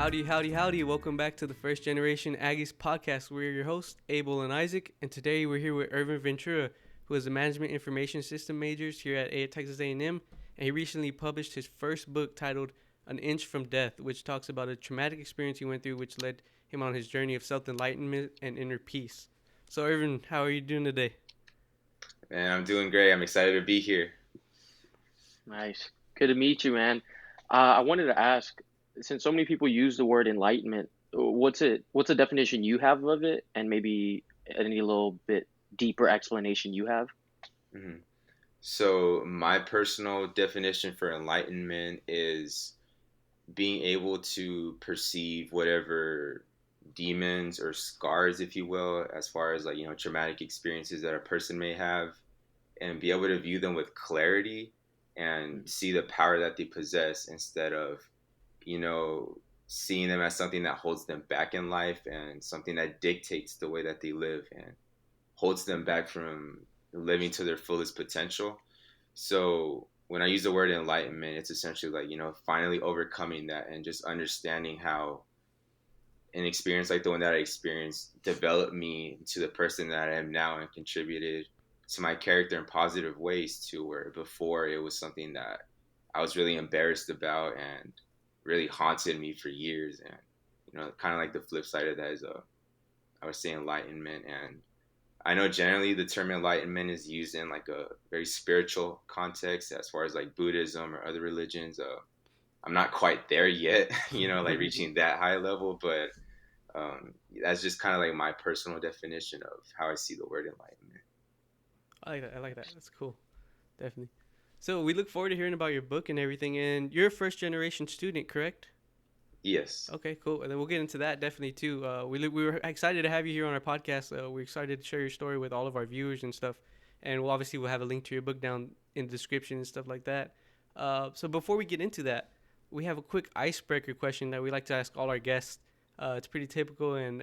Howdy, howdy, howdy. Welcome back to the First Generation Aggies Podcast. We're your hosts, Abel and Isaac, and today we're here with Irvin Ventura, who is a Management Information System majors here at Texas A&M, and he recently published his first book titled An Inch from Death, which talks about a traumatic experience he went through which led him on his journey of self-enlightenment and inner peace. So, Irvin, how are you doing today? Man, I'm doing great. I'm excited to be here. Nice. Good to meet you, man. I wanted to ask, since so many people use the word enlightenment, what's it? What's a definition you have of it, and maybe any little bit deeper explanation you have? hmm So, my personal definition for enlightenment is being able to perceive whatever demons or scars, if you will, as far as traumatic experiences that a person may have, and be able to view them with clarity and see the power that they possess instead of seeing them as something that holds them back in life and something that dictates the way that they live and holds them back from living to their fullest potential. So when I use the word enlightenment, it's essentially finally overcoming that and just understanding how an experience like the one that I experienced developed me into the person that I am now and contributed to my character in positive ways too, where before it was something that I was really embarrassed about and really haunted me for years. And kind of like the flip side of that is I would say enlightenment. And I know generally the term enlightenment is used in like a very spiritual context as far as like Buddhism or other religions. I'm not quite there yet, like reaching that high level, but that's just kind of like my personal definition of how I see the word enlightenment. I like that. That's cool. Definitely. So we look forward to hearing about your book and everything. And you're a first generation student, correct? Yes. Okay, cool. And then we'll get into that definitely too. We were excited to have you here on our podcast. We're excited to share your story with all of our viewers and stuff. And we'll have a link to your book down in the description and stuff like that. So before we get into that, we have a quick icebreaker question that we like to ask all our guests. It's pretty typical, and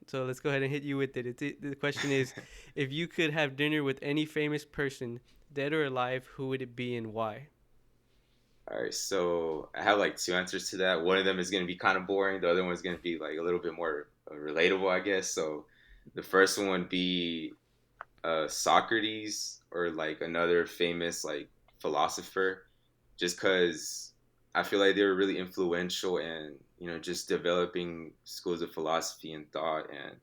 so let's go ahead and hit you with it. The question is, if you could have dinner with any famous person, dead or alive, who would it be and why? All right, so I have like two answers to that. One of them is going to be kind of boring. The other one is going to be like a little bit more relatable, I guess. So the first one would be Socrates or like another famous like philosopher, just because I feel like they were really influential in just developing schools of philosophy and thought. And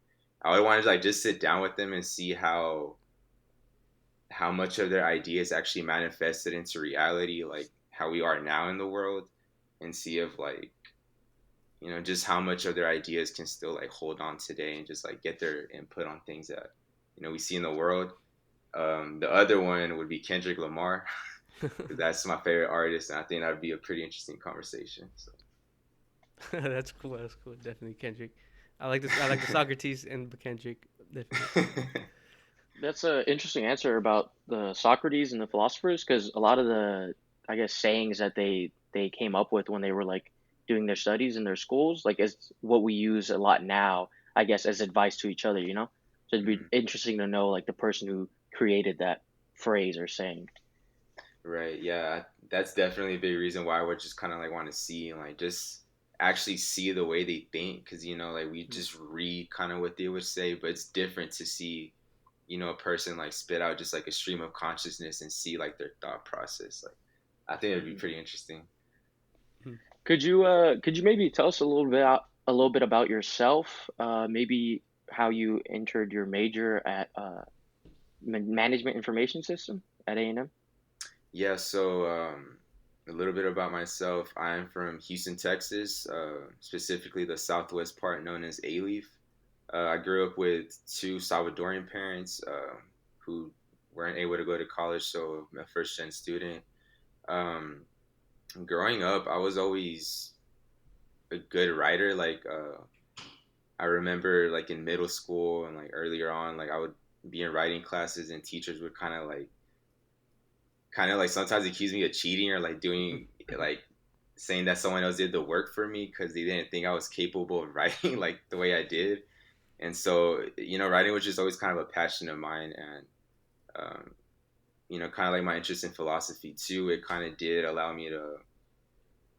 I would want to like just sit down with them and see how much of their ideas actually manifested into reality, like how we are now in the world, and see if like just how much of their ideas can still like hold on today and just like get their input on things that we see in the world. The other one would be Kendrick Lamar because that's my favorite artist, and I think that would be a pretty interesting conversation. So. That's cool. That's cool. Definitely Kendrick. I like this. I like the Socrates and the Kendrick. Definitely. That's an interesting answer about the Socrates and the philosophers, because a lot of the, I guess, sayings that they came up with when they were like doing their studies in their schools, like is what we use a lot now, I guess, as advice to each other. So it'd be interesting to know like the person who created that phrase or saying. Right. Yeah. That's definitely a big reason why I would just kind of like want to see and like just actually see the way they think, because like we just read kind of what they would say, but it's different to see a person like spit out just like a stream of consciousness and see like their thought process. Like I think it'd be pretty interesting. Could you maybe tell us a little bit about yourself? Maybe how you entered your major at management information system at A&M. Yeah, so a little bit about myself. I'm from Houston, Texas, specifically the southwest part known as A-Leaf. I grew up with two Salvadorian parents who weren't able to go to college, so I'm a first-gen student. Um, Growing up, I was always a good writer. Like I remember, like in middle school and like earlier on, like I would be in writing classes, and teachers would kind of like sometimes accuse me of cheating or like doing like saying that someone else did the work for me because they didn't think I was capable of writing like the way I did. And so, writing was just always kind of a passion of mine. And, kind of like my interest in philosophy too, it kind of did allow me to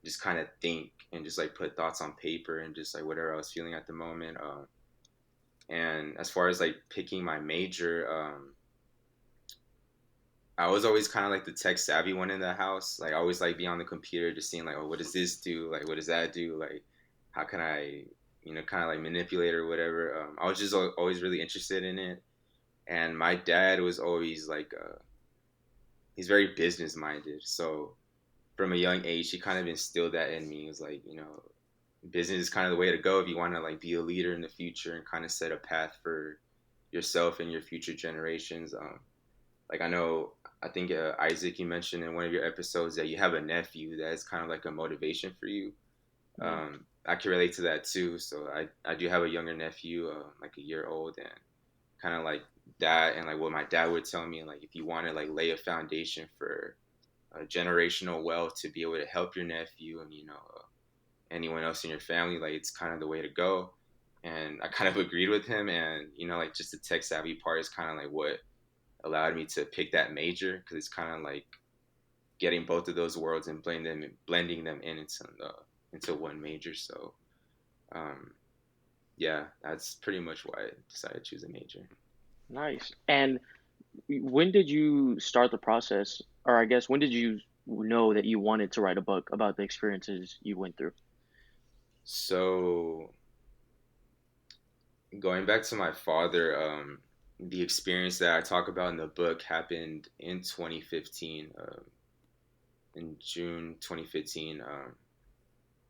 just kind of think and just like put thoughts on paper and just like whatever I was feeling at the moment. And as far as like picking my major, I was always kind of like the tech savvy one in the house. Like I always like be on the computer, just seeing like, oh, what does this do? Like, what does that do? Like, how can I, kind of like manipulate or whatever. I was just always really interested in it. And my dad was always like, he's very business minded. So from a young age, he kind of instilled that in me. It was like, business is kind of the way to go if you want to like be a leader in the future and kind of set a path for yourself and your future generations. Like I think Isaac, you mentioned in one of your episodes that you have a nephew that is kind of like a motivation for you. Yeah. I can relate to that too. So I do have a younger nephew, like a year old, and kind of like that, and like what my dad would tell me, like if you want to like lay a foundation for generational wealth to be able to help your nephew and anyone else in your family, like it's kind of the way to go. And I kind of agreed with him, and like just the tech savvy part is kind of like what allowed me to pick that major, because it's kind of like getting both of those worlds and blending them into one major. So yeah, that's pretty much why I decided to choose a major. Nice. And when did you start the process, or I guess when did you know that you wanted to write a book about the experiences you went through? So going back to my father, the experience that I talk about in the book happened in 2015, in June 2015.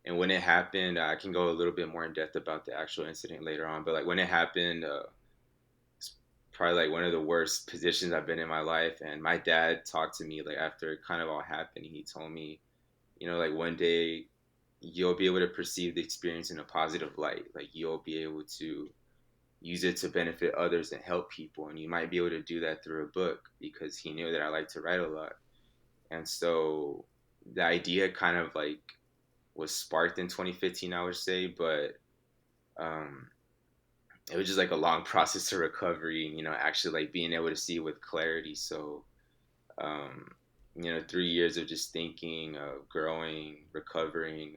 And when it happened, I can go a little bit more in depth about the actual incident later on. But like when it happened, it's probably like one of the worst positions I've been in my life. And my dad talked to me like after it kind of all happened. He told me, like one day you'll be able to perceive the experience in a positive light. Like you'll be able to use it to benefit others and help people, and you might be able to do that through a book, because he knew that I like to write a lot. And so the idea kind of like was sparked in 2015, I would say, but um, it was just like a long process to recovery, and actually like being able to see with clarity. So um, 3 years of just thinking, growing, recovering.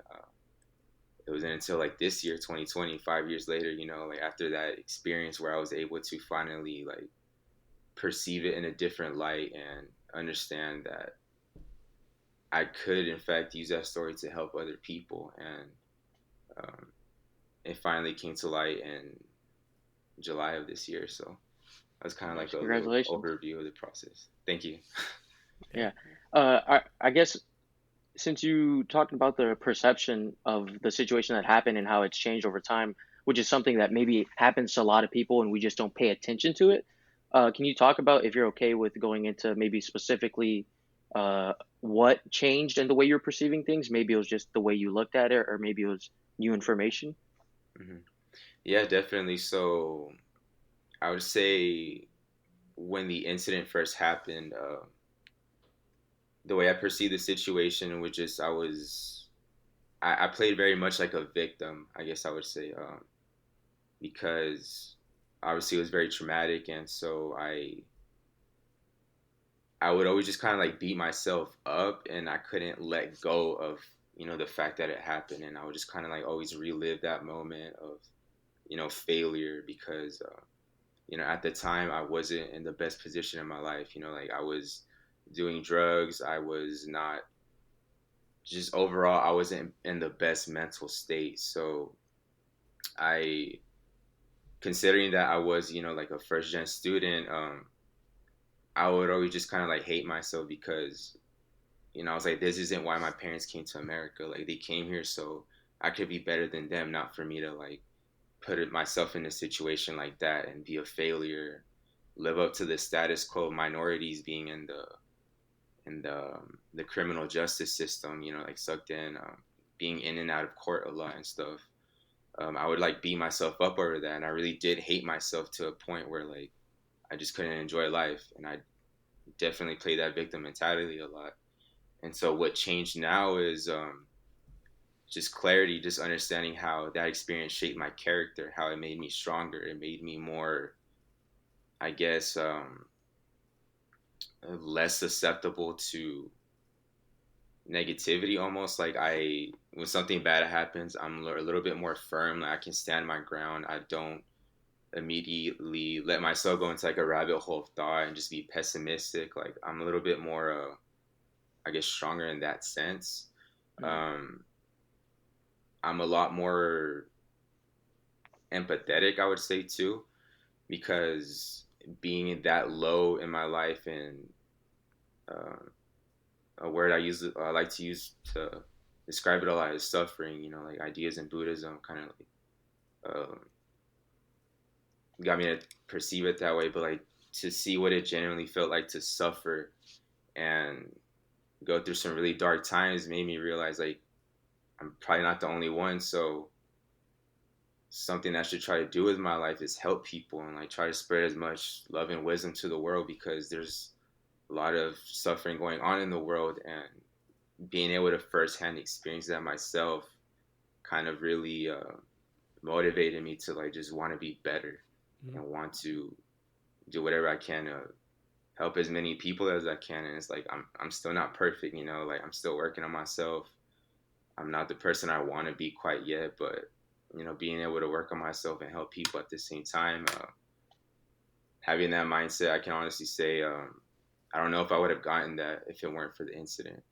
It wasn't until like this year, 2020, 5 years later, like after that experience, where I was able to finally like perceive it in a different light and understand that I could, in fact, use that story to help other people. And um, it finally came to light in July of this year. So that's kind of like Nice. a little Congratulations. overview of the process. Thank you. Yeah. Yeah. I guess since you talked about the perception of the situation that happened and how it's changed over time, which is something that maybe happens to a lot of people and we just don't pay attention to it, can you talk about, if you're okay with going into maybe specifically what changed in the way you're perceiving things? Maybe it was just the way you looked at it, or maybe it was new information. hmm Yeah, definitely. So I would say when the incident first happened, the way I perceived the situation was just I played very much like a victim, I guess I would say, because obviously it was very traumatic, and so I would always just kind of like beat myself up, and I couldn't let go of the fact that it happened, and I would just kind of like always relive that moment of failure, because at the time I wasn't in the best position in my life. Like I was doing drugs, I was not, just overall I wasn't in the best mental state. So I, considering that I was like a first gen student, I would always just kind of like hate myself, because I was like, this isn't why my parents came to America. Like they came here so I could be better than them, not for me to like myself in a situation like that and be a failure, live up to the status quo, minorities being in the criminal justice system, like sucked in, being in and out of court a lot and stuff. I would like beat myself up over that, and I really did hate myself to a point where like I just couldn't enjoy life, and I definitely played that victim mentality a lot. And so what changed now is just clarity, just understanding how that experience shaped my character, how it made me stronger, it made me more, I guess, less susceptible to negativity almost. Like when something bad happens, I'm a little bit more firm. Like I can stand my ground. I don't immediately let myself go into like a rabbit hole of thought and just be pessimistic. Like I'm a little bit more, I guess, stronger in that sense. Um, I'm a lot more empathetic, I would say too, because being that low in my life, and uh, a word I like to use to describe it a lot is suffering. You know, like ideas in Buddhism kind of like got me to perceive it that way, but like to see what it genuinely felt like to suffer and go through some really dark times made me realize like I'm probably not the only one. So something I should try to do with my life is help people and like try to spread as much love and wisdom to the world, because there's a lot of suffering going on in the world, and being able to firsthand experience that myself kind of really motivated me to like just want to be better and want to do whatever I can to help as many people as I can. And it's like I'm still not perfect, you know, like I'm still working on myself. I'm not the person I want to be quite yet, but you know, being able to work on myself and help people at the same time, having that mindset, I can honestly say I don't know if I would have gotten that if it weren't for the incident.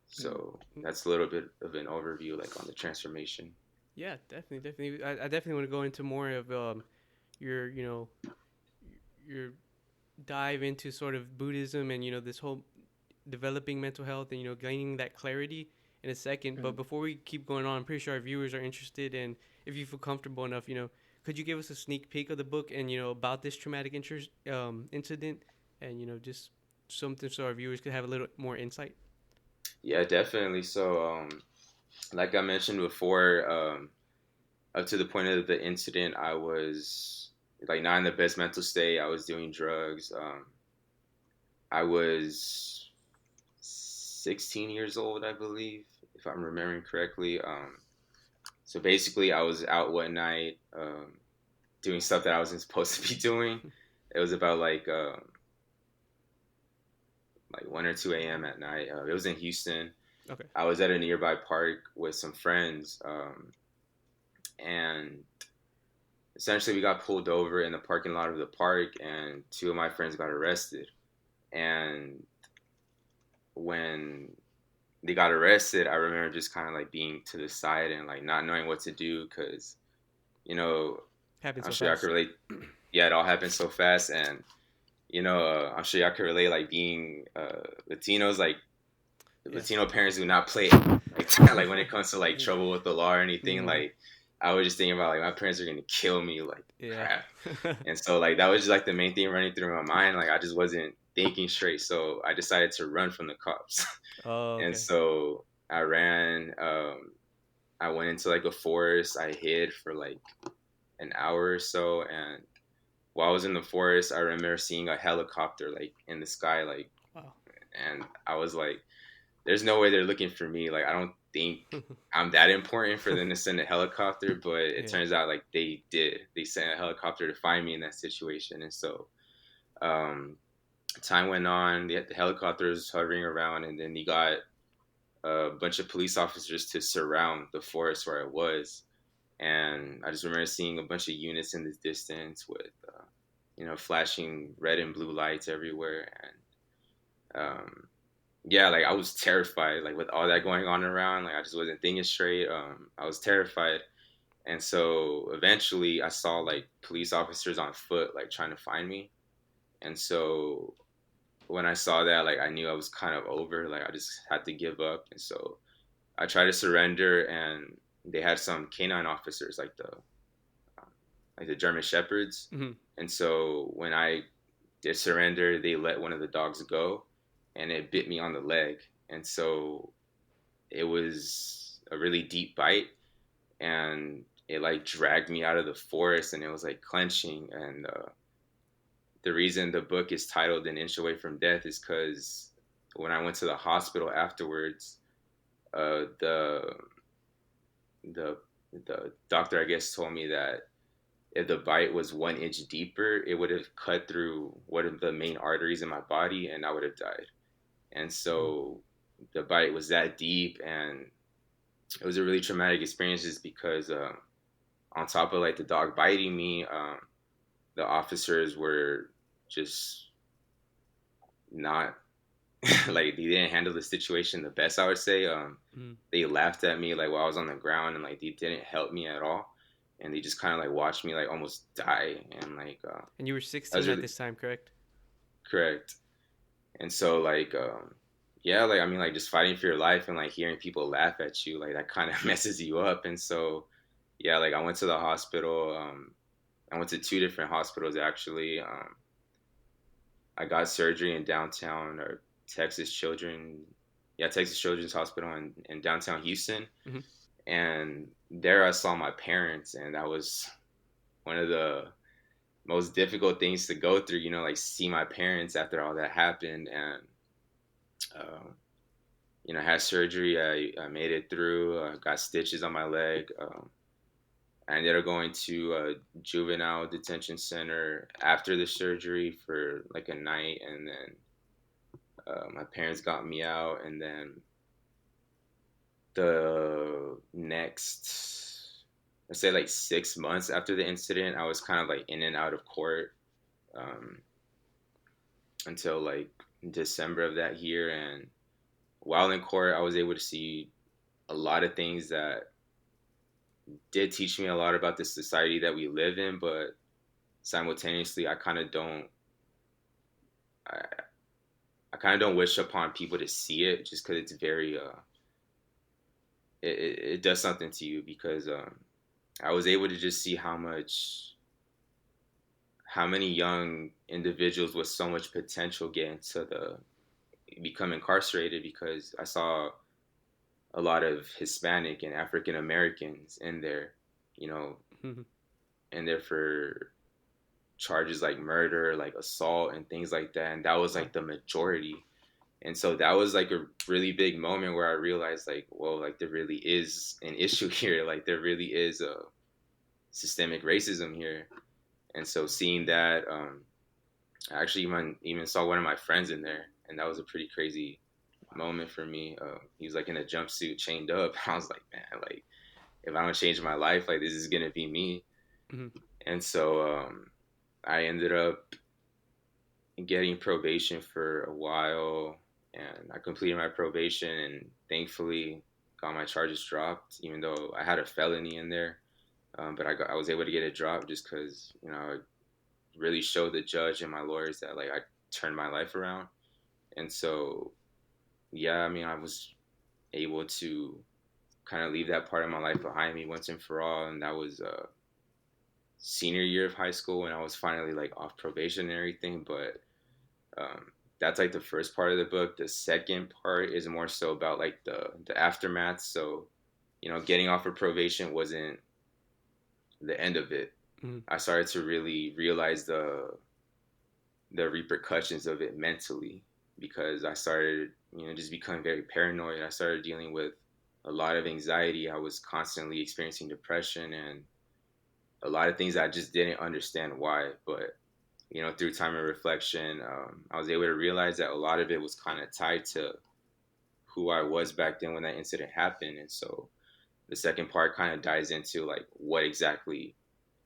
So that's a little bit of an overview, like on the transformation. Yeah, definitely. I definitely want to go into more of your, you know, your dive into sort of Buddhism and, you know, this whole developing mental health and, you know, gaining that clarity in a second. But before we keep going on, I'm pretty sure our viewers are interested, and if you feel comfortable enough, you know, could you give us a sneak peek of the book and, you know, about this traumatic incident, and, you know, just something so our viewers could have a little more insight? Yeah, definitely. So like I mentioned before, up to the point of the incident, I was like not in the best mental state. I was doing drugs. I was 16 years old, I believe, if I'm remembering correctly. So basically, I was out one night doing stuff that I wasn't supposed to be doing. It was about like 1 or 2 a.m. at night. It was in Houston. Okay. I was at a nearby park with some friends, and essentially we got pulled over in the parking lot of the park, and two of my friends got arrested. And when they got arrested, I remember just kind of like being to the side and like not knowing what to do, because you know, Happened I'm so sure I fast. could relate. Yeah, it all happened so fast, and you know, I'm sure y'all could relate. Like being Latinos, like Yeah. Latino parents do not play like that. Like when it comes to like trouble with the law or anything. Mm-hmm. Like I was just thinking about like my parents are gonna kill me, like Yeah. crap. And so like that was just like the main thing running through my mind. Like I just wasn't thinking straight, so I decided to run from the cops. Oh, And okay. so I ran. I went into like a forest. I hid for like an hour or so, and while I was in the forest, I remember seeing a helicopter like in the sky, like, Wow. and I was like, "There's no way they're looking for me. Like, I don't think I'm that important for them to send a helicopter." But it Yeah. turns out like they did. They sent a helicopter to find me in that situation, and so um, time went on. The helicopter was hovering around, and then he got a bunch of police officers to surround the forest where I was. And I just remember seeing a bunch of units in the distance with, you know, flashing red and blue lights everywhere. And yeah, like I was terrified, like with all that going on around, like I just wasn't thinking straight. I was terrified. And so eventually I saw like police officers on foot, like trying to find me. And so when I saw that, like I knew I was kind of over, like I just had to give up. And so I tried to surrender, and they had some canine officers, like the German shepherds. Mm-hmm. And so when I did surrender, they let one of the dogs go, and it bit me on the leg. And so it was a really deep bite, and it like dragged me out of the forest, and it was like clenching. And the reason the book is titled An Inch Away from Death is because when I went to the hospital afterwards, uh, the the the doctor, I guess, told me that if the bite was 1 inch deeper, it would have cut through one of the main arteries in my body, and I would have died. And so the bite was that deep, and it was a really traumatic experience just because on top of like the dog biting me, the officers were just not like they didn't handle the situation the best, I would say. Mm. They laughed at me like while I was on the ground, and like they didn't help me at all, and they just kind of like watched me like almost die, and like And you were that was 16 at really this time, correct? correct. And so like yeah, like I mean like just fighting for your life and like hearing people laugh at you, like that kind of messes you up. And so yeah, like I went to the hospital. I went to two different hospitals actually. I got surgery in downtown or Texas Children, yeah, Texas Children's Hospital in downtown Houston. Mm-hmm. And there I saw my parents, and that was one of the most difficult things to go through, you know, like see my parents after all that happened. And uh, you know, I had surgery. I made it through. Got stitches on my leg. I ended up going to a juvenile detention center after the surgery for like a night, and then my parents got me out, and then the next, let's say like 6 months after the incident, I was kind of like in and out of court um, until like December of that year. And while in court, I was able to see a lot of things that did teach me a lot about the society that we live in, but simultaneously, I, I kind of don't wish upon people to see it just because it's very, it does something to you because I was able to just see how many young individuals with so much potential get into the become incarcerated because I saw a lot of Hispanic and African Americans in there, you know, Mm-hmm. in there for charges like murder, like assault and things like that. And that was Wow. like the majority. And so that was like a really big moment where I realized like, whoa, like there really is an issue here. Like there really is a systemic racism here. And so seeing that, I actually even saw one of my friends in there, and that was a pretty crazy moment for me. He was like in a jumpsuit, chained up. I was like, man, like if I don't change my life, like this is gonna be me. Mm-hmm. And so I ended up getting probation for a while, and I completed my probation, and thankfully got my charges dropped, even though I had a felony in there. But I was able to get it dropped just because you know I really showed the judge and my lawyers that like I turned my life around. And so yeah, I mean I was able to kind of leave that part of my life behind me once and for all. And that was senior year of high school when I was finally like off probation and everything. But um, that's like the first part of the book. The second part is more so about like the aftermath. So you know, getting off of probation wasn't the end of it. Mm-hmm. I started to really realize the repercussions of it mentally because I started, you know, just becoming very paranoid. I started dealing with a lot of anxiety. I was constantly experiencing depression and a lot of things I just didn't understand why. But, you know, through time and reflection, I was able to realize that a lot of it was kind of tied to who I was back then when that incident happened. And so the second part kind of dives into like what exactly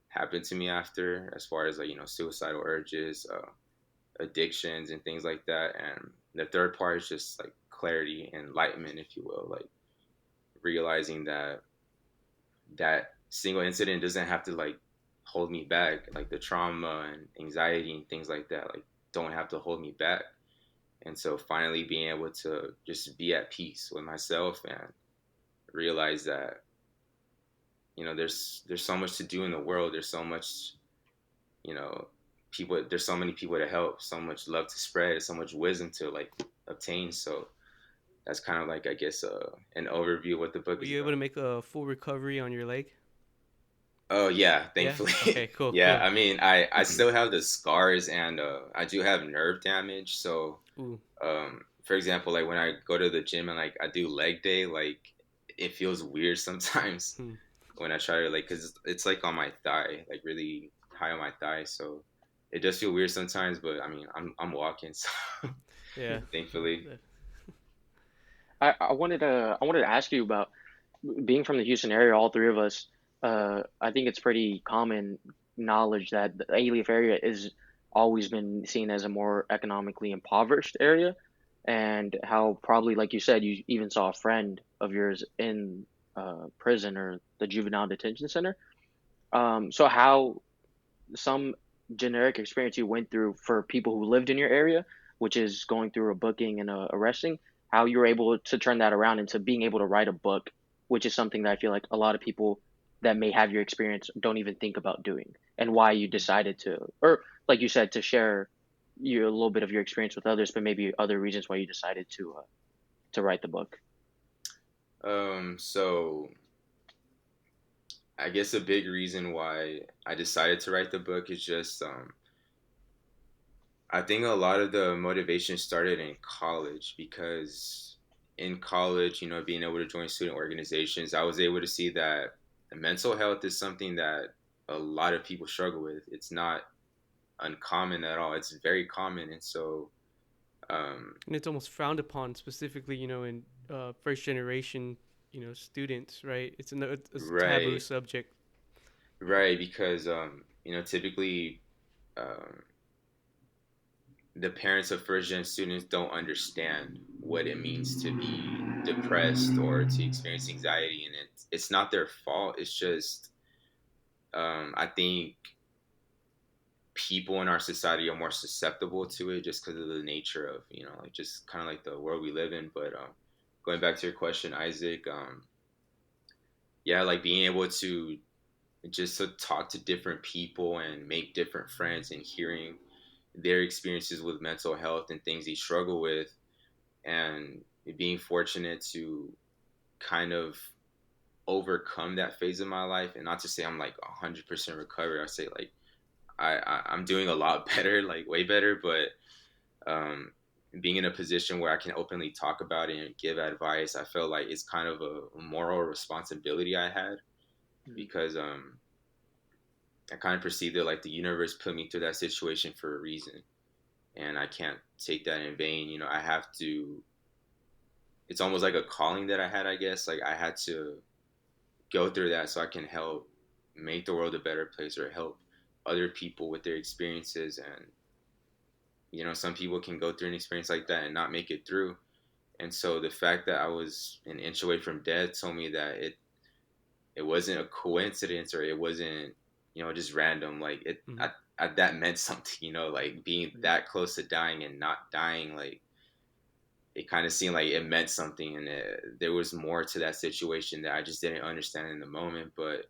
happened to me after, as far as like, you know, suicidal urges, addictions and things like that. And the third part is just like clarity, enlightenment, if you will, like realizing that that single incident doesn't have to like hold me back. Like the trauma and anxiety and things like that, like don't have to hold me back. And so finally being able to just be at peace with myself and realize that, you know, there's so much to do in the world. There's so much, you know, people, there's so many people to help, so much love to spread, so much wisdom to like obtain. So that's kind of like I guess an overview of what the book Were is you able to about. make a full recovery on your leg? Oh yeah, Yeah. thankfully. Okay. Cool. Yeah, Cool. I mean I still have the scars, and I do have nerve damage. So Ooh. for example, like when I go to the gym and like I do leg day, like it feels weird sometimes Hmm. when I try to like, cause it's like on my thigh, like really high on my thigh. So it does feel weird sometimes, but I mean I'm walking, so Yeah. thankfully. I wanted to ask you about being from the Houston area. All three of us, I think it's pretty common knowledge that the Alief area is always been seen as a more economically impoverished area, and how probably, like you said, you even saw a friend of yours in prison or the juvenile detention center. So how some generic experience you went through for people who lived in your area, which is going through a booking and a arresting, how you were able to turn that around into being able to write a book, which is something that I feel like a lot of people that may have your experience don't even think about doing, and why you decided to, or like you said, to share a little bit of your experience with others, but maybe other reasons why you decided to write the book. So I guess a big reason why I decided to write the book is just I think a lot of the motivation started in college because in college, being able to join student organizations, I was able to see that mental health is something that a lot of people struggle with. It's not uncommon at all. It's very common, and so And it's almost frowned upon, specifically, in first generation, students, right? It's a taboo right, subject. right, because typically um, the parents of first gen students don't understand what it means to be depressed or to experience anxiety, and it's not their fault. It's just I think people in our society are more susceptible to it just because of the nature of like just kind of like the world we live in. But going back to your question, Isaac, yeah, like being able to just to talk to different people and make different friends and hearing their experiences with mental health and things they struggle with, and being fortunate to kind of overcome that phase of my life. And not to say I'm like 100% recovered, I say like I'm doing a lot better, like way better, but um, being in a position where I can openly talk about it and give advice, I felt like it's kind of a moral responsibility I had because I kind of perceived it like the universe put me through that situation for a reason, and I can't take that in vain. I have to. It's almost like a calling that I had, I guess. Like I had to go through that so I can help make the world a better place or help other people with their experiences. And some people can go through an experience like that and not make it through. And so the fact that I was an inch away from death told me that it wasn't a coincidence, or it wasn't just random. Like Mm-hmm. that meant something. Like being that close to dying and not dying, like it kind of seemed like it meant something, and there was more to that situation that I just didn't understand in the moment. But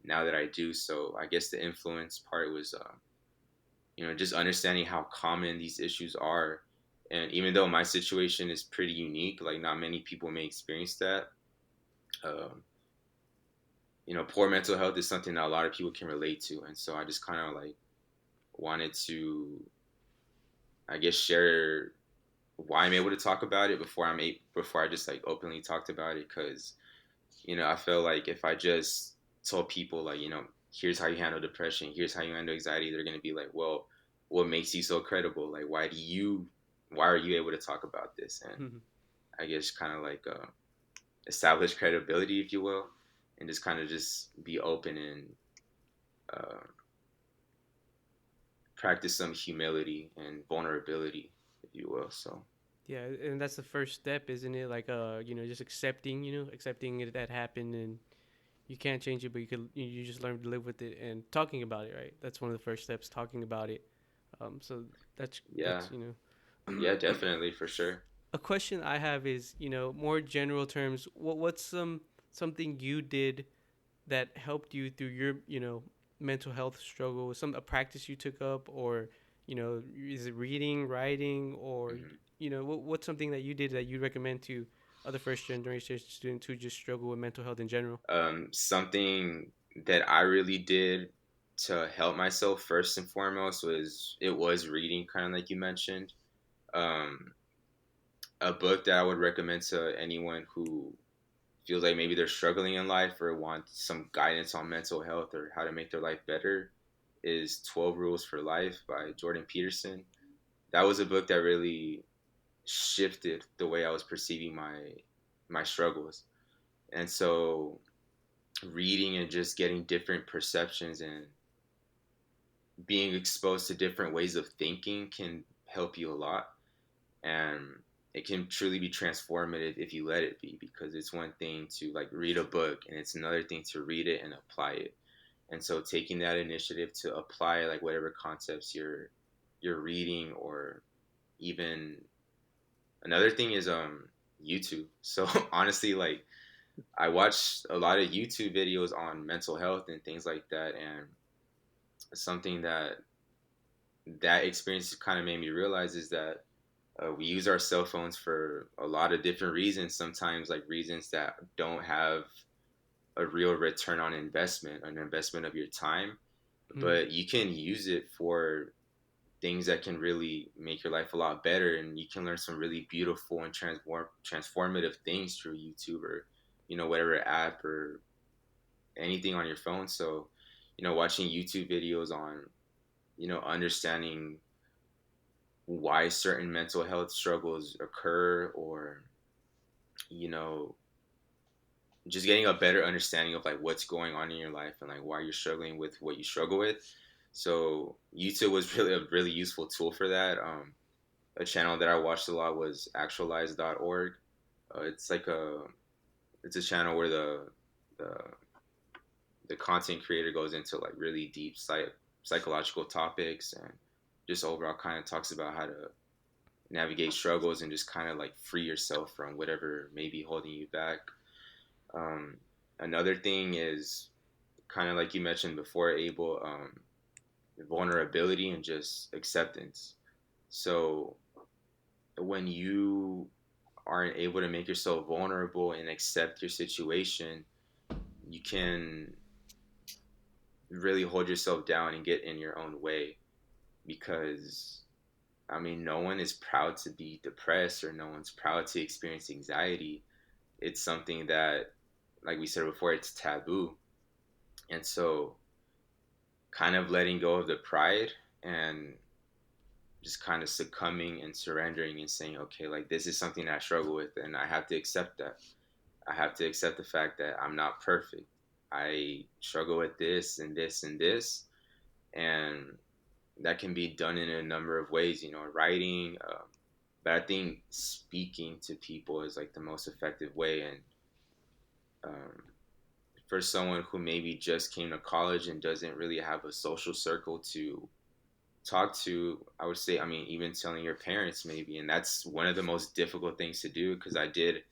now that I do, so I guess the influence part was just understanding how common these issues are. And even though my situation is pretty unique, like not many people may experience that. um, Poor mental health is something that a lot of people can relate to, and so I just kind of like wanted to, I guess, share why I'm able to talk about it before I just like openly talked about it. Because I feel like if I just told people like here's how you handle depression, here's how you handle anxiety, they're gonna be like, well, what makes you so credible? Like why are you able to talk about this? And Mm-hmm. I guess kind of like establish credibility, if you will, and just kind of just be open and uh, practice some humility and vulnerability, if you will. So Yeah, and that's the first step, isn't it? Like, just accepting, accepting it that happened, and you can't change it, but you just learn to live with it and talking about it, right? That's one of the first steps, talking about it. So that's yeah, that's yeah, definitely for sure. a question I have is, more general terms. What's something you did that helped you through your, mental health struggle? Some a practice you took up, or is it reading, writing, or Hmm. what's something that you did that you recommend to other first generation students who just struggle with mental health in general? Something that I really did to help myself first and foremost was reading, kind of like you mentioned. Um, a book that I would recommend to anyone who feels like maybe they're struggling in life or want some guidance on mental health or how to make their life better is 12 Rules for Life by Jordan Peterson. That was a book that really shifted the way I was perceiving my struggles. And so reading and just getting different perceptions and being exposed to different ways of thinking can help you a lot. And it can truly be transformative if you let it be, because it's one thing to like read a book and it's another thing to read it and apply it. And so taking that initiative to apply like whatever concepts you're reading, or even another thing is YouTube. So honestly, like I watch a lot of YouTube videos on mental health and things like that, and something that experience kind of made me realize is that we use our cell phones for a lot of different reasons, sometimes like reasons that don't have a real return on investment, an investment of your time, Mm. but you can use it for things that can really make your life a lot better, and you can learn some really beautiful and transformative things through YouTube, or whatever app or anything on your phone. So watching YouTube videos on understanding why certain mental health struggles occur, or you know just getting a better understanding of like what's going on in your life and like why you're struggling with what you struggle with. So YouTube was really a really useful tool for that. A channel that I watched a lot was actualize.org. It's like it's a channel where the the content creator goes into like really deep psychological topics, and just overall kind of talks about how to navigate struggles and just kind of like free yourself from whatever may be holding you back. Um, Another thing is kind of like you mentioned before, Abel, vulnerability and just acceptance. So when you aren't able to make yourself vulnerable and accept your situation, you can really hold yourself down and get in your own way, because I mean, no one is proud to be depressed, or no one's proud to experience anxiety. It's something that, like we said before, it's taboo. And so kind of letting go of the pride and just kind of succumbing and surrendering and saying, okay, like this is something that I struggle with, and I have to accept that. I have to accept the fact that I'm not perfect. I struggle with this and this and this, and that can be done in a number of ways. Writing, but I think speaking to people is like the most effective way. And um, for someone who maybe just came to college and doesn't really have a social circle to talk to, I would say, I mean, even telling your parents maybe, and that's one of the most difficult things to do, because I did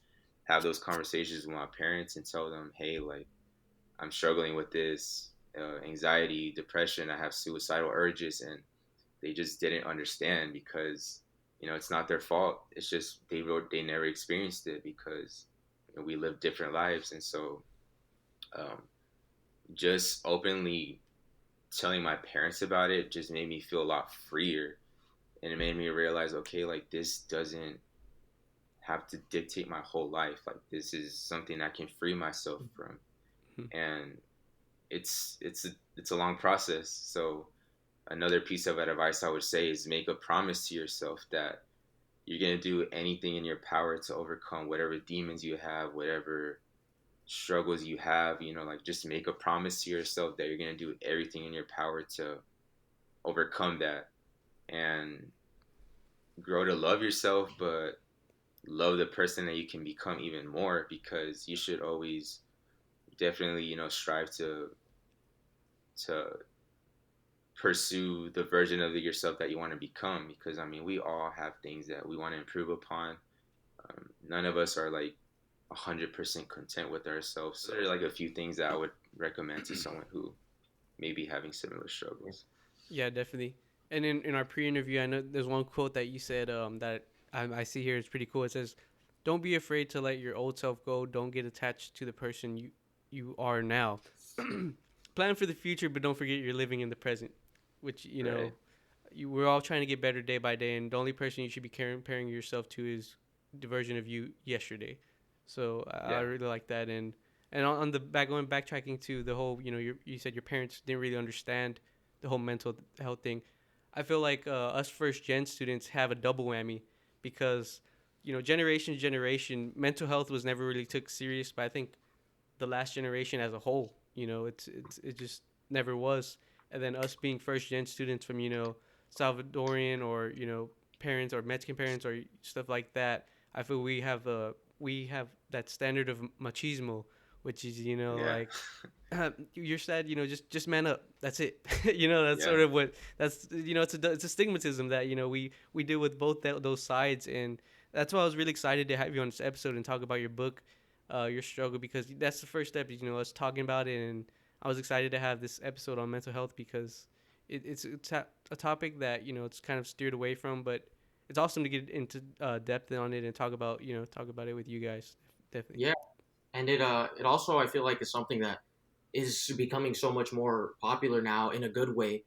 have those conversations with my parents and tell them, hey, like I'm struggling with this anxiety, depression, I have suicidal urges, and they just didn't understand, because it's not their fault. It's just they never experienced it, because we live different lives. And so um, just openly telling my parents about it just made me feel a lot freer, and it made me realize, okay, like this doesn't have to dictate my whole life. Like this is something I can free myself from. Mhm. And it's a long process. So another piece of advice I would say is make a promise to yourself that you're going to do anything in your power to overcome whatever demons you have, whatever struggles you have. Like just make a promise to yourself that you're going to do everything in your power to overcome that, and grow to love yourself, but love the person that you can become even more, because you should always definitely strive to pursue the version of yourself that you want to become, because I mean we all have things that we want to improve upon. None of us are like 100% content with ourselves. So there are like a few things that I would recommend to someone who may be having similar struggles. Yeah, definitely. And in our pre-interview, I know there's one quote that you said that I see here. It's pretty cool. It says, "Don't be afraid to let your old self go. Don't get attached to the person you are now. Plan for the future, but don't forget you're living in the present." Which Right. we're all trying to get better day by day, and the only person you should be comparing yourself to is the version of you yesterday. So I Yeah. really like that. And on the backtracking to the whole, you said your parents didn't really understand the whole mental health thing. I feel like us first gen students have a double whammy, because generation to generation, mental health was never really took serious. But I think the last generation as a whole, it just never was. And then us being first gen students from Salvadorian or parents or Mexican parents or stuff like that, I feel we have that standard of machismo, which is Yeah. like you're sad, just man up. That's it. That's Yeah. sort of what that's it's a stigmatism that we deal with both those sides, and that's why I was really excited to have you on this episode and talk about your book, your struggle, because that's the first step. Us talking about it, and I was excited to have this episode on mental health because it's a topic that it's kind of steered away from, but it's awesome to get into depth on it and talk about it with you guys. Definitely. Yeah, and it also I feel like is something that is becoming so much more popular now in a good way,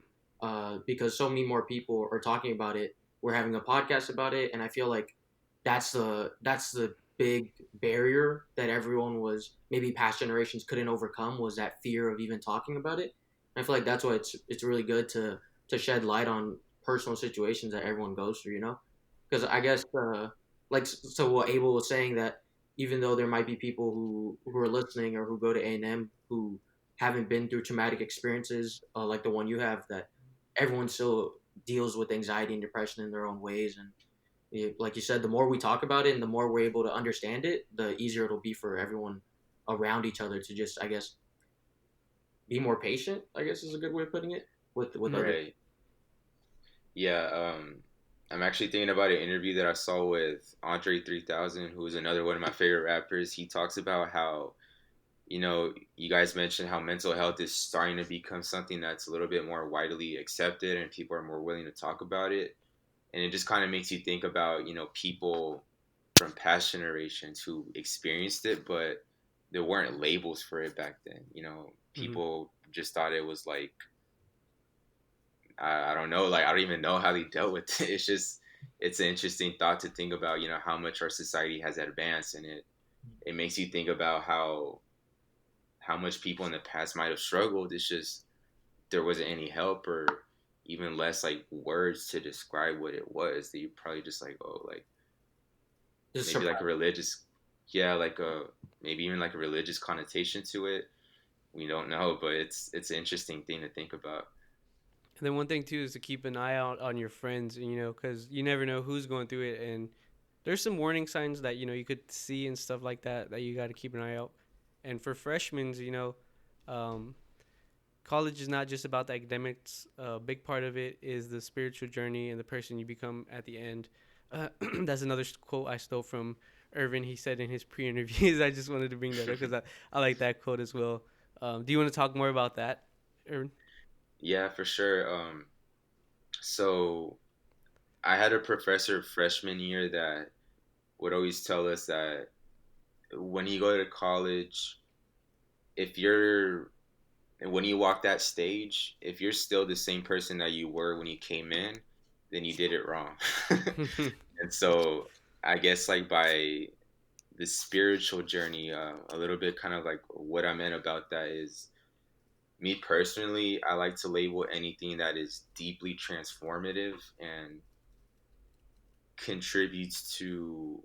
because so many more people are talking about it. We're having a podcast about it, and I feel like that's the big barrier that everyone was maybe past generations couldn't overcome, was that fear of even talking about it. And I feel like that's why it's really good to shed light on personal situations that everyone goes through, because I guess like so what Abel was saying, that even though there might be people who are listening or who go to A&M who haven't been through traumatic experiences like the one you have, that everyone still deals with anxiety and depression in their own ways. And like you said, the more we talk about it and the more we're able to understand it, the easier it'll be for everyone around each other to just, I guess, be more patient, I guess is a good way of putting it, with Mhm. other. Right. Yeah. I'm actually thinking about an interview that I saw with Andre 3000, who is another one of my favorite rappers. He talks about how, you guys mentioned how mental health is starting to become something that's a little bit more widely accepted and people are more willing to talk about it. And it just kind of makes you think about, people from past generations who experienced it, but there weren't labels for it back then. Mhm. People just thought it was like, I don't know, like I don't even know how they dealt with it. It's an interesting thought to think about, how much our society has advanced, and it makes you think about how much people in the past might have struggled. It's just there wasn't any help or even less like words to describe what it was. That you probably just like, oh, like Just maybe like a surprise. religious, yeah, like a maybe even like a religious connotation to it. We don't know, but it's an interesting thing to think about. And then one thing too is to keep an eye out on your friends, because you never know who's going through it, and there's some warning signs that you could see and stuff like that you got to keep an eye out. And for freshmen, um, college is not just about the academics. A big part of it is the spiritual journey and the person you become at the end. That's another quote I stole from Irvin. He said in his pre-interviews. I just wanted to bring that up because I like that quote as well. Do you want to talk more about that, Irvin? Yeah, for sure. So I had a professor freshman year that would always tell us that when you go to college, if you're when you walk that stage, if you're still the same person that you were when you came in, then you did it wrong. And so I guess like by the spiritual journey, a little bit kind of like what I meant about that is me personally, I like to label anything that is deeply transformative and contributes to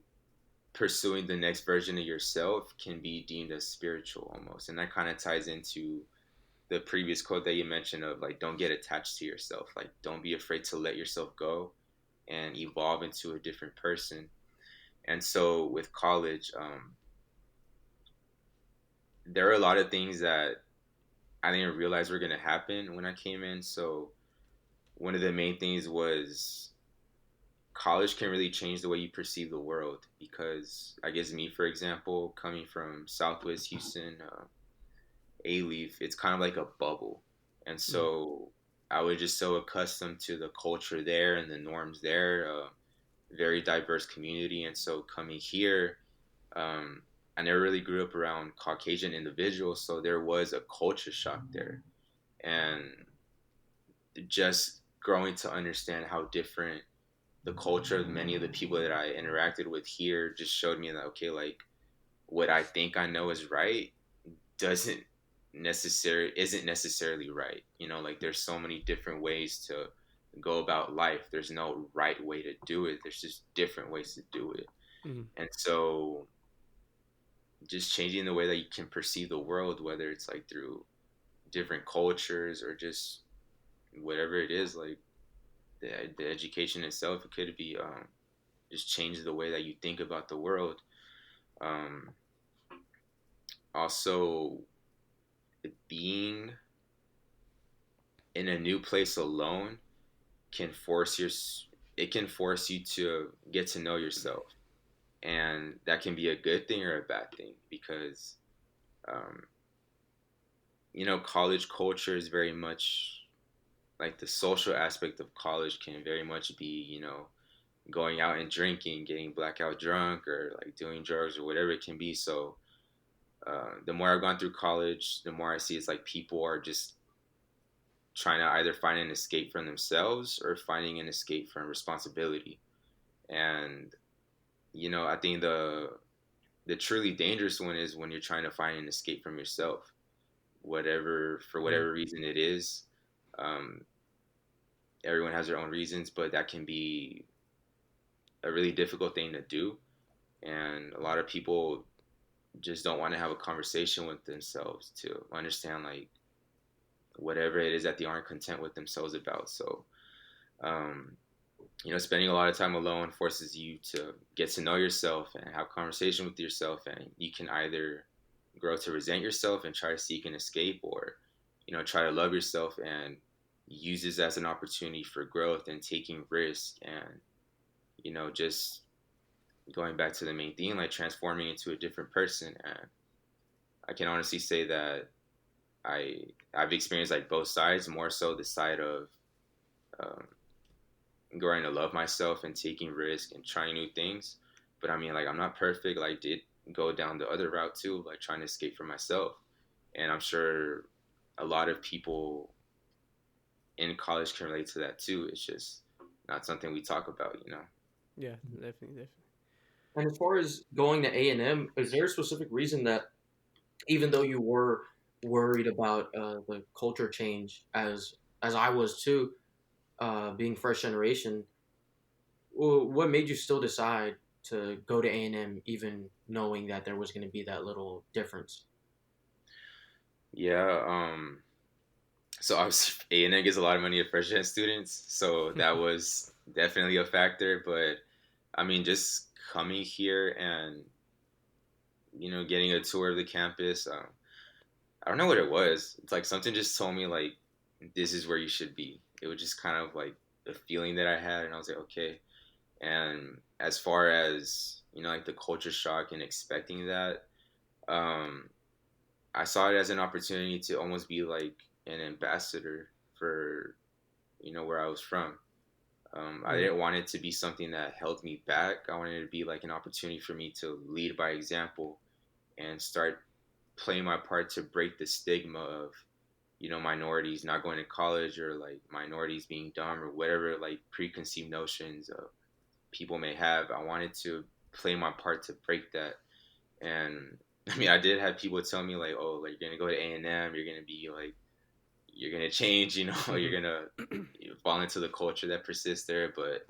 pursuing the next version of yourself can be deemed as spiritual almost. And that kind of ties into the previous quote that you mentioned of like, don't get attached to yourself. Like, don't be afraid to let yourself go and evolve into a different person. And so with college, there are a lot of things that I didn't realize were going to happen when I came in. So one of the main things was college can really change the way you perceive the world because I guess me, for example, coming from Southwest Houston, A-Leaf, it's kind of like a bubble. And Mm. so I was just so accustomed to the culture there and the norms there, very diverse community. And so coming here, um, I never really grew up around Caucasian individuals, so there was a culture shock there. And just growing to understand how different the culture of many of the people that I interacted with here just showed me that, okay, like what I think I know is right doesn't isn't necessarily right. Like there's so many different ways to go about life. There's no right way to do it. There's just different ways to do it. Mm. And so just changing the way that you can perceive the world, whether it's like through different cultures or just whatever it is, like the education itself, it could be just change the way that you think about the world. Um, Also, being in a new place alone can force your it can force you to get to know yourself, and that can be a good thing or a bad thing because um, college culture is very much like the social aspect of college can very much be going out and drinking, getting blackout drunk, or like doing drugs or whatever it can be. So the more I've gone through college, the more I see it's like people are just trying to either find an escape from themselves or finding an escape from responsibility. And I think the truly dangerous one is when you're trying to find an escape from yourself, whatever for Mm. whatever reason it is. Um, Everyone has their own reasons, but that can be a really difficult thing to do. And a lot of people just don't want to have a conversation with themselves to understand like whatever it is that they aren't content with themselves about. So um, spending a lot of time alone forces you to get to know yourself and have conversation with yourself, and you can either grow to resent yourself and try to seek an escape, or try to love yourself and use this as an opportunity for growth and taking risk, and just going back to the main theme, like transforming into a different person. And I can honestly say that I've experienced like both sides, more so the side of um, growing to love myself and taking risks and trying new things. But I mean, like, I'm not perfect. Like, did go down the other route too, like trying to escape from myself. And I'm sure a lot of people in college can relate to that too. It's just not something we talk about. Yeah, definitely, definitely. And as far as going to A&M, is there a specific reason that even though you were worried about the culture change, as I was too, being first generation, what made you still decide to go to A&M, even knowing that there was going to be that little difference? Yeah. So obviously A&M gives a lot of money to first gen students, so that was definitely a factor. But I mean, just coming here and getting a tour of the campus. I don't know what it was. It's like something just told me like this is where you should be. It was just kind of like the feeling that I had, and I was like, okay. And as far as like the culture shock and expecting that, um, I saw it as an opportunity to almost be like an ambassador for where I was from. I Mm. didn't want it to be something that held me back. I wanted it to be like an opportunity for me to lead by example and start playing my part to break the stigma of minorities not going to college, or like minorities being dumb, or whatever like preconceived notions of people may have. I wanted to play my part to break that. And I mean, I did have people tell me like, oh, like you're gonna go to A&M, you're gonna be like, you're gonna change, you're gonna fall into the culture that persists there. But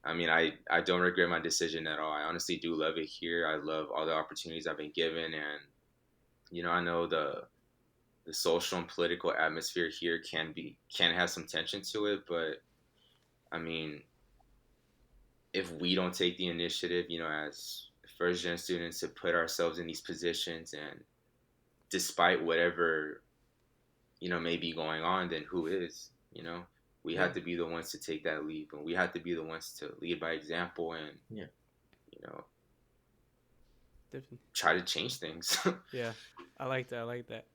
I mean, I don't regret my decision at all. I honestly do love it here. I love all the opportunities I've been given, and I know the social and political atmosphere here can have some tension to it, but I mean, if we don't take the initiative, as first gen students, to put ourselves in these positions, and despite whatever may be going on, then who is? We Yeah, have to be the ones to take that leap, and we have to be the ones to lead by example, and Yeah. you know definitely. try to change things. Yeah, I like that. I like that.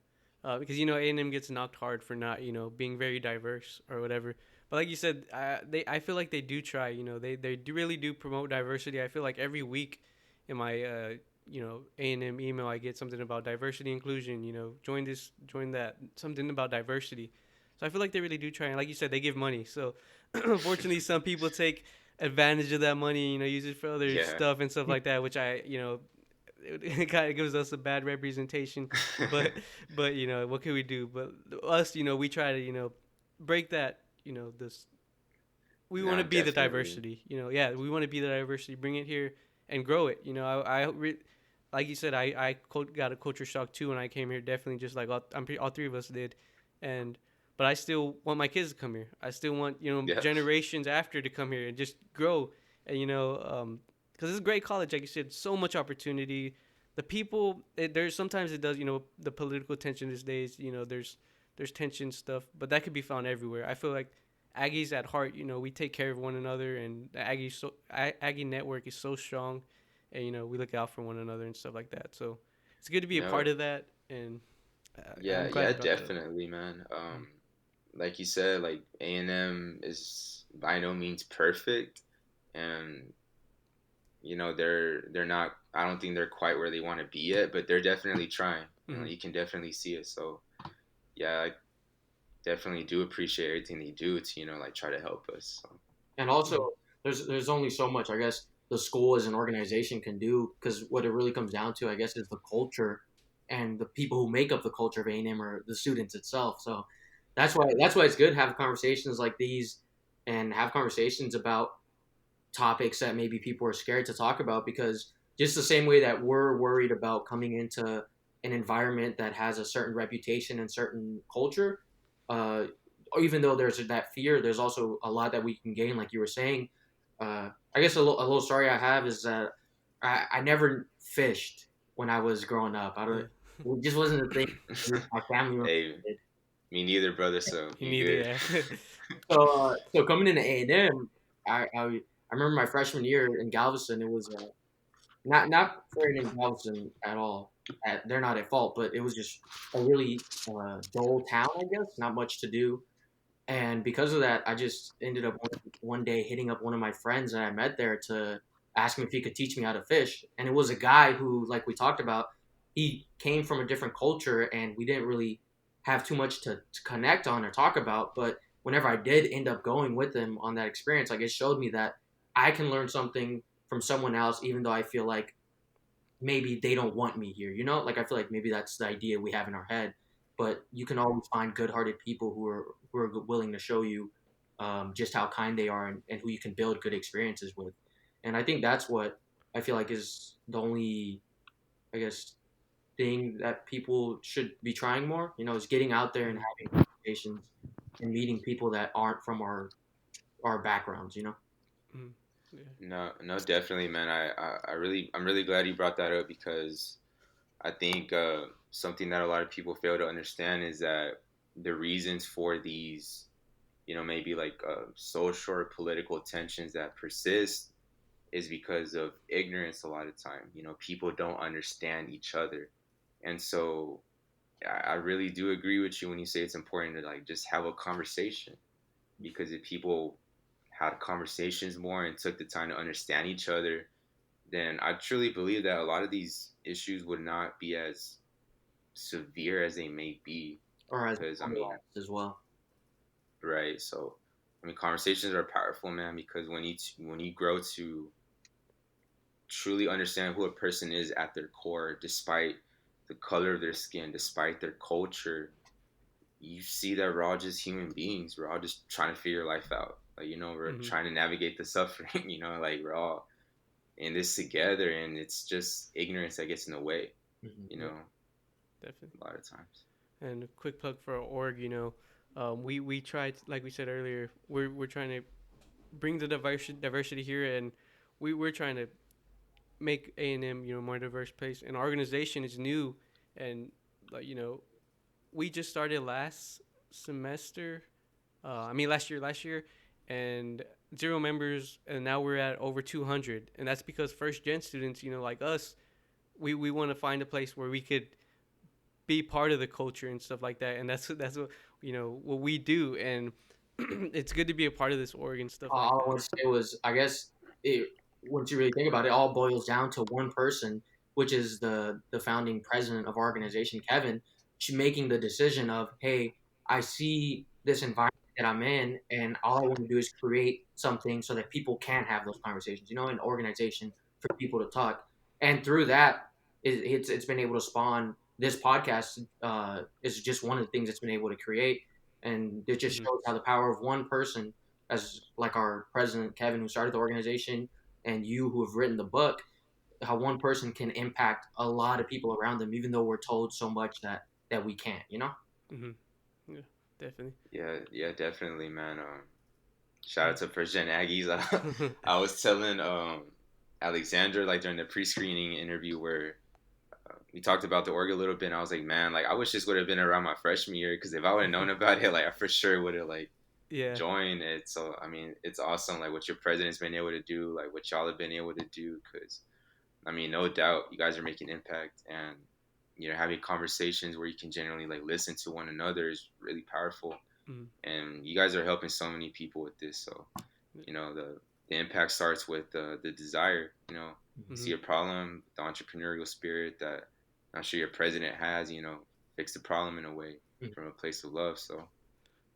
Because A&M gets knocked hard for not being very diverse or whatever. But like you said, I feel like they do try. They do really do promote diversity. I feel like every week in my A&M email I get something about diversity inclusion. Join this, join that, something about diversity. So I feel like they really do try. And like you said, they give money. So unfortunately, some people take advantage of that money. Use it for other Yeah. stuff and stuff like that, which it kind of gives us a bad representation. But what can we do? But us, we try to break that. This, we want No, to be the definitely. diversity. Yeah, we want to be the diversity. Bring it here and grow it. You know, like you said, got a culture shock too when I came here. Definitely, just like all three of us did, and but I still want my kids to come here. I still want Yeah. generations after to come here and just grow. And because it's a great college, like you said, so much opportunity. The people, there's sometimes it does, the political tension these days. There's tension stuff, but that could be found everywhere. I feel like Aggies at heart, we take care of one another, and the Aggie network is so strong, and we look out for one another and stuff like that. So it's good to be a No. part of that, and Yeah, I'm glad yeah, you brought that up. definitely, man. Like you said, like A&M is by no means perfect, and they're not. I don't think they're quite where they want to be yet, but they're definitely trying. Mm-hmm. You can definitely see it. So yeah, I definitely do appreciate everything they do to like try to help us. So. And also, there's only so much I guess the school as an organization can do, because what it really comes down to, I guess, is the culture and the people who make up the culture of A&M or the students itself. So that's why it's good to have conversations like these and have conversations about topics that maybe people are scared to talk about, because just the same way that we're worried about coming into an environment that has a certain reputation and certain culture, uh, even though there's that fear, there's also a lot that we can gain, like you were saying. I guess a little story I have is that I never fished when I was growing up. I don't. Yeah. It just wasn't a thing. My family members Hey, did. me neither, brother. So You you need good? it. So coming into A&M, I remember my freshman year in Galveston. It was not fair in Galveston at all. They're not at fault, but it was just a really dull town, I guess. Not much to do, and because of that, I just ended up one day hitting up one of my friends that I met there to ask him if he could teach me how to fish. And it was a guy who, like we talked about, he came from a different culture, and we didn't really have too much to connect on or talk about. But whenever I did end up going with him on that experience, like, it showed me that I can learn something from someone else, even though I feel like maybe they don't want me here. Like, I feel like maybe that's the idea we have in our head. But you can always find good-hearted people who are willing to show you just how kind they are, and who you can build good experiences with. And I think that's what I feel like is the only, I guess, thing that people should be trying more. Is getting out there and having conversations and meeting people that aren't from our backgrounds. Mm, yeah. No, definitely, man. I'm really glad you brought that up, because I think something that a lot of people fail to understand is that the reasons for these, maybe like social or political tensions that persist is because of ignorance a lot of time. People don't understand each other. And so I really do agree with you when you say it's important to like just have a conversation, because if people had conversations more and took the time to understand each other, then I truly believe that a lot of these issues would not be as severe as they may be. Or as Because I mean, as well. right? So I mean, conversations are powerful, man. Because when you grow to truly understand who a person is at their core, despite the color of their skin, despite their culture, you see that we're all just human beings. We're all just trying to figure life out. Like, we're Mm-hmm. trying to navigate the suffering. Like we're all in this together, and it's just ignorance that gets in the way. Mm-hmm. Definitely. A lot of times. And a quick plug for our org. We tried, like we said earlier, we're trying to bring the diversity here, and we're trying to make A&M more diverse place. And our organization is new, and like we just started last semester. Last year, and 0 members, and now we're at over 200, and that's because first gen students, like us, we want to find a place where we could be part of the culture and stuff like that, and that's what what we do, and it's good to be a part of this org and stuff like All I that. want to say was, I guess, once you really think about it, all boils down to one person, which is the founding president of our organization, Kevin, making the decision of, hey, I see this environment that I'm in, and all I want to do is create something so that people can have those conversations. An organization for people to talk, and through that, it's been able to spawn this podcast. Is just one of the things it's been able to create, and it just Mm-hmm. shows how the power of one person, as like our president Kevin, who started the organization, and you who have written the book, how one person can impact a lot of people around them, even though we're told so much that we can't, you know? Mm-hmm. Yeah, definitely. Yeah, definitely, man. Shout out to First Gen Aggies. I was telling Alexandra like during the pre-screening interview where we talked about the org a little bit, and I was like, man, like I wish this would have been around my freshman year because if I would have known about it, like I for sure would have like Yeah. joined it. So I mean, it's awesome like what your president's been able to do, like what y'all have been able to do, because I mean, no doubt you guys are making impact, and having conversations where you can genuinely like listen to one another is really powerful. Mm-hmm. And you guys are helping so many people with this. So the impact starts with the desire. See a problem, the entrepreneurial spirit that I'm sure your president has. Fix the problem in a way from a place of love. So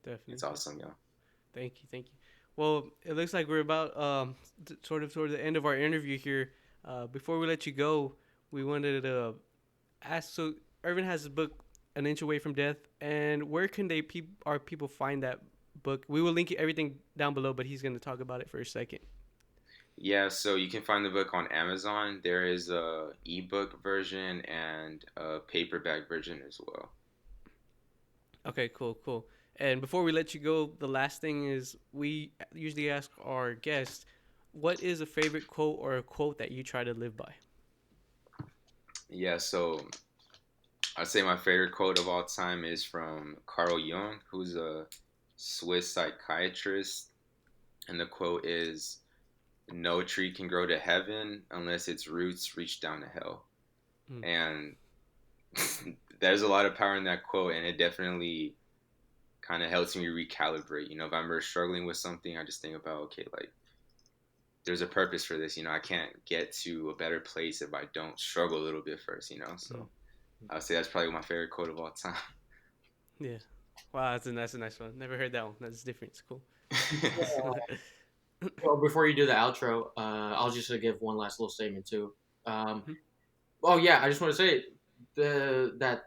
Definitely. it's awesome, y'all. Thank you. Well, it looks like we're about sort of toward the end of our interview here. Before we let you go, we wanted to ask. So Irvin has his book, An Inch Away from Death, and where can our people find that book? We will link everything down below, but he's going to talk about it for a second. Yeah, so you can find the book on Amazon. There is a ebook version and a paperback version as well. Okay, cool. And before we let you go, the last thing is we usually ask our guests, what is a favorite quote or a quote that you try to live by? Yeah, so I'd say my favorite quote of all time is from Carl Jung, who's a Swiss psychiatrist. And the quote is, "No tree can grow to heaven unless its roots reach down to hell." And there's a lot of power in that quote, and it definitely kind of helps me recalibrate. If I'm ever struggling with something, I just think about, okay, like there's a purpose for this. I can't get to a better place if I don't struggle a little bit first. So I would say that's probably my favorite quote of all time. Yeah. Wow, that's a nice one. Never heard that one. That's different. It's cool. Well, before you do the outro, I'll just give one last little statement too. Oh yeah, I just want to say that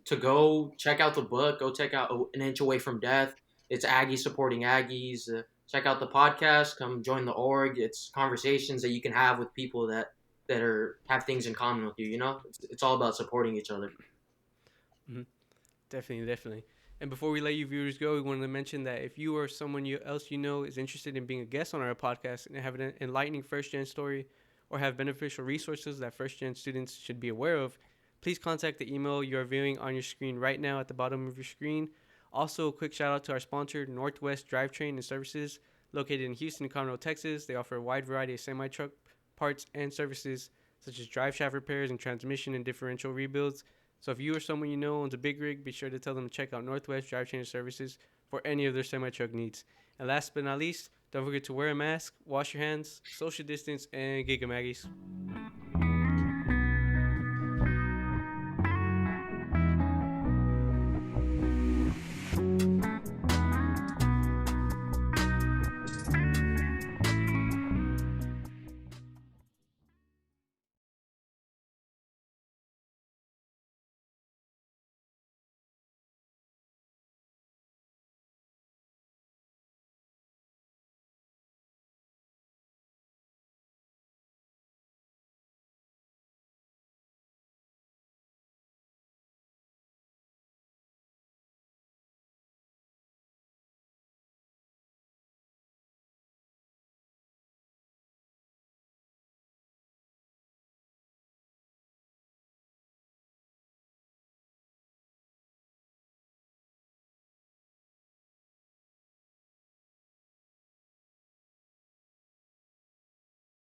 to go check out the book, go check out An Inch Away from Death. It's Aggies supporting Aggies. Check out the podcast. Come join the org. It's conversations that you can have with people that have things in common with you. It's all about supporting each other. Mm-hmm. Definitely. And before we let you viewers go, we wanted to mention that if you or someone else is interested in being a guest on our podcast and have an enlightening first-gen story or have beneficial resources that first-gen students should be aware of, please contact the email you are viewing on your screen right now at the bottom of your screen. Also, a quick shout out to our sponsor, Northwest Drivetrain and Services, located in Houston and Conroe, Texas. They offer a wide variety of semi-truck parts and services such as drive shaft repairs and transmission and differential rebuilds. So if you or someone you know owns a big rig, be sure to tell them to check out Northwest Drivetrain Services for any of their semi-truck needs. And last but not least, don't forget to wear a mask, wash your hands, social distance, and Giga Maggies.